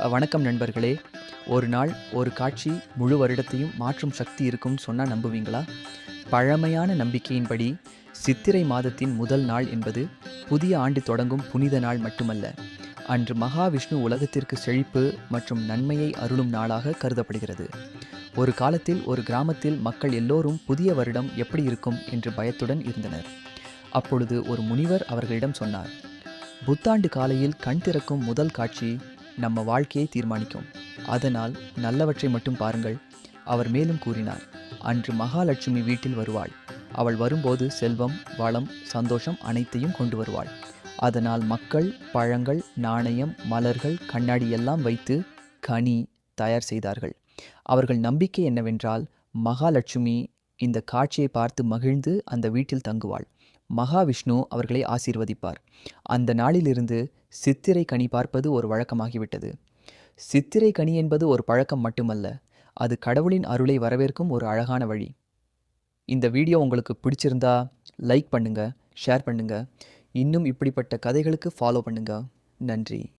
வணக்கம் நண்பர்களே. ஒரு நாள் ஒரு காட்சி முழு வருடத்தையும் மாற்றும் சக்தி இருக்கும்னு சொன்னா நம்புவீங்களா? பழமையான நம்பிக்கையின்படி சித்திரை மாதத்தின் முதல் நாள் என்பது புதிய ஆண்டு தொடங்கும் புனித நாள் மட்டுமல்ல. அன்று மகாவிஷ்ணு உலகத்திற்கு செழிப்பு மற்றும் நன்மையை அருளும் நாளாக கருதப்படுகிறது. ஒரு காலத்தில் ஒரு கிராமத்தில் மக்கள் எல்லோரும் புதிய வருடம் எப்படி இருக்கும் என்று பயத்துடன் இருந்தனர். அப்பொழுது ஒரு முனிவர் அவர்களிடம் சொன்னார், புத்தாண்டு காலையில் கண் திறக்கும் முதல் காட்சி நம்ம வாழ்க்கையை தீர்மானிக்கும். அதனால் நல்லவற்றை மட்டும் பாருங்கள். அவர் மேலும் கூறினார், அன்று மகாலட்சுமி வீட்டில் வருவாள். அவள் வரும்போது செல்வம், வளம், சந்தோஷம் அனைத்தையும் கொண்டு வருவாள். அதனால் மக்கள் பழங்கள், நாணயம், மலர்கள், கண்ணாடி எல்லாம் வைத்து கனி தயார் செய்தார்கள். அவர்கள் நம்பிக்கை என்னவென்றால், மகாலட்சுமி இந்த காட்சியை பார்த்து மகிழ்ந்து அந்த வீட்டில் தங்குவாள். மகாவிஷ்ணு அவர்களை ஆசீர்வதிப்பார். அந்த நாளிலிருந்து சித்திரை கனி பார்ப்பது ஒரு வழக்கமாகிவிட்டது. சித்திரை கனி என்பது ஒரு பழக்கம் மட்டுமல்ல, அது கடவுளின் அருளை வரவேற்கும் ஒரு அழகான வழி. இந்த வீடியோ உங்களுக்கு பிடிச்சிருந்தா லைக் பண்ணுங்க, ஷேர் பண்ணுங்க. இன்னும் இப்படிப்பட்ட கதைகளுக்கு ஃபாலோ பண்ணுங்க. நன்றி.